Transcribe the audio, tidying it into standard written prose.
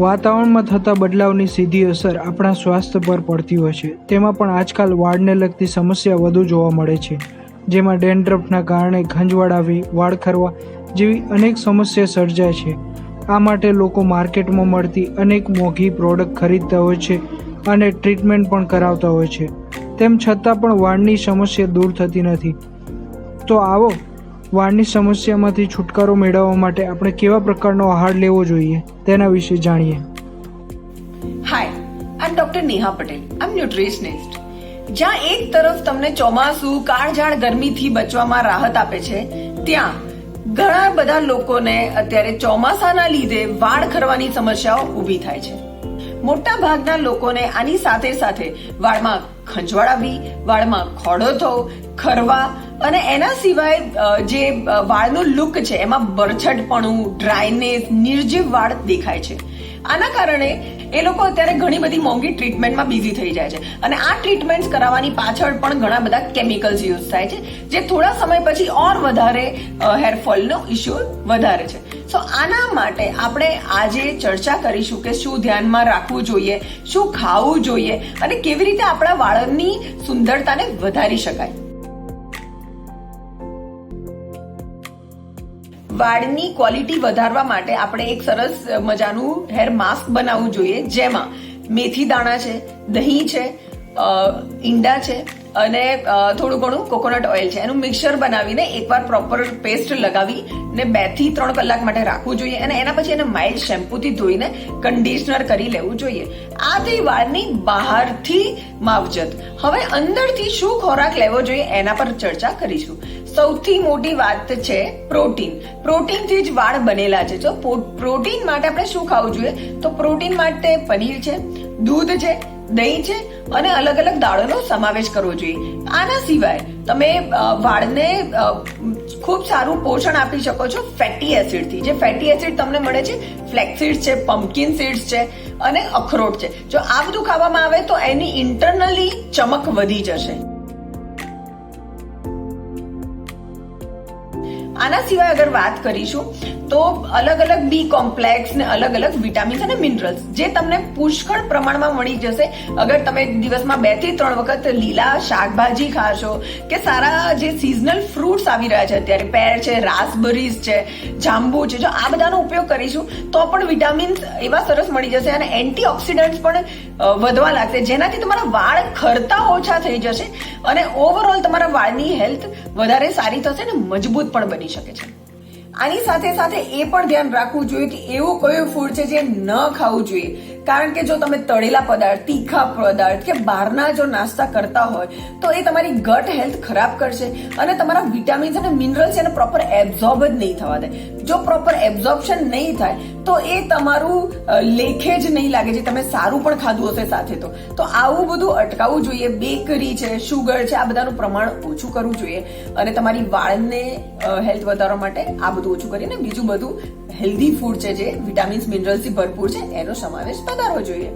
વાતાવરણમાં થતા બદલાવની સીધી અસર આપણા સ્વાસ્થ્ય પર પડતી હોય છે. તેમાં પણ આજકાલ વાળને લગતી સમસ્યા વધુ જોવા મળે છે, જેમાં ડેન્ડ્રફના કારણે ખંજવાળ આવી, વાળ ખરવા જેવી અનેક સમસ્યા સર્જાય છે. આ માટે લોકો માર્કેટમાં મળતી અનેક મોંઘી પ્રોડક્ટ ખરીદતા હોય છે અને ટ્રીટમેન્ટ પણ કરાવતા હોય છે. તેમ છતાં પણ વાળની સમસ્યા દૂર થતી નથી. તો આવો વાળની સમસ્યામાંથી છુટકારો મેળવવા માટે આપણે કેવા પ્રકારનો આહાર લેવો જોઈએ તેના વિશે જાણીએ. હાય, આઈ એમ ડોક્ટર નેહા પટેલ. આઈ એમ ન્યુટ્રિશનિસ્ટ. જ્યાં એક તરફ તમને ચોમાસું કાળઝાળ ગરમીથી બચવામાં રાહત આપે છે, ત્યાં ઘણા બધા લોકોને અત્યારે ચોમાસાના લીધે વાળ ખરવાની સમસ્યાઓ ઊભી થાય છે. મોટા ભાગના લોકોને આની સાથે સાથે વાળમાં ખંજવાળ આવી, વાળમાં ખોડો થવો, ખરવા અને એના સિવાય જે વાળનું લુક છે એમાં બરછટપણું, ડ્રાયનેસ, નિર્જીવ વાળ દેખાય છે. આના કારણે એ લોકો અત્યારે ઘણી બધી મોંઘી ટ્રીટમેન્ટમાં બિઝી થઈ જાય છે અને આ ટ્રીટમેન્ટ કરાવવાની પાછળ પણ ઘણા બધા કેમિકલ્સ યુઝ થાય છે, જે થોડા સમય પછી ઓર વધારે હેરફોલનો ઇસ્યુ વધારે છે. સો આના માટે આપણે આજે ચર્ચા કરીશું કે શું ધ્યાનમાં રાખવું જોઈએ, શું ખાવું જોઈએ અને કેવી રીતે આપણા વાળની સુંદરતાને વધારી શકાય. વાળની ક્વોલિટી વધારવા માટે આપણે એક સરસ મજાનું હેર માસ્ક બનાવવું જોઈએ, જેમાં મેથી દાણા છે, દહીં છે, ઈંડા છે અને થોડું ઘણું કોકોનટ ઓઇલ છે. એનું મિક્સર બનાવીને એકવાર પ્રોપર પેસ્ટ લગાવીને 2 થી 3 કલાક માટે રાખવું જોઈએ અને એના પછી એને માઇલ્ડ શેમ્પૂથી ધોઈને કન્ડિશનર કરી લેવું જોઈએ. આ થઈ વાળની બહારથી માવજત. હવે અંદરથી શું ખોરાક લેવો જોઈએ એના પર ચર્ચા કરીશું. સૌથી મોટી વાત છે પ્રોટીન. પ્રોટીનથી જ વાળ બનેલા છે. તો પ્રોટીન માટે આપણે શું ખાવું જોઈએ? તો પ્રોટીન માટે પનીર છે, દૂધ છે, દહીં છે અને અલગ અલગ દાળોનો સમાવેશ કરવો જોઈએ. આના સિવાય તમે વાળને ખૂબ સારું પોષણ આપી શકો છો ફેટી એસિડથી. જે ફેટી એસિડ તમને મળે છે ફ્લેક્સ સીડ્સ છે, પમ્પકિન સીડ્સ છે અને અખરોટ છે. જો આ બધું ખાવામાં આવે તો એની ઇન્ટરનલી ચમક વધી જશે. આના સિવાય અગર વાત કરીશું તો અલગ અલગ બી કોમ્પ્લેક્સ ને અલગ અલગ વિટામિન્સ અને મિનરલ્સ જે તમને પુષ્કળ પ્રમાણમાં મળી જશે અગર તમે દિવસમાં 2 થી 3 વખત લીલા શાકભાજી ખાશો કે સારા જે સિઝનલ ફ્રૂટ્સ આવી રહ્યા છે અત્યારે, પેર છે, રાસબેરીઝ છે, જાંબુ છે, જો આ બધાનો ઉપયોગ કરીશું તો પણ વિટામિન્સ એવા સરસ મળી જશે અને એન્ટીઓક્સિડન્ટ્સ પણ વધવા લાગશે, જેનાથી તમારા વાળ ખરતા ઓછા થઈ જશે અને ઓવરઓલ તમારા વાળની હેલ્થ વધારે સારી થશે અને મજબૂત પણ બની શકે છે. આની સાથે સાથે એ પણ ધ્યાન રાખવું જોઈએ કે એવું કયું ફૂડ છે જે ન ખાવું જોઈએ, કારણ કે જો તમે તળેલા પદાર્થ, તીખા પદાર્થ કે બહારના જો નાસ્તા કરતા હોય તો એ તમારી ગટ હેલ્થ ખરાબ કરશે અને તમારા વિટામિન્સ અને મિનરલ્સ એને પ્રોપર એબ્ઝોર્બ જ નહીં થવા દે. જો પ્રોપર એબ્ઝોર્પ્શન નહીં થાય તો એ તમારું લેખે જ નહીં લાગે જે તમે સારું પણ ખાધું હશે સાથે. તો આવું બધું અટકાવવું જોઈએ. બેકરી છે, શુગર છે, આ બધાનું પ્રમાણ ઓછું કરવું જોઈએ અને તમારી વાળને હેલ્થ વધારવા માટે આ બધું ઓછું કરીને બીજું બધું હેલ્ધી ફૂડ છે જે વિટામિન્સ મિનરલ્સથી ભરપૂર છે એનો સમાવેશ વધારવો જોઈએ.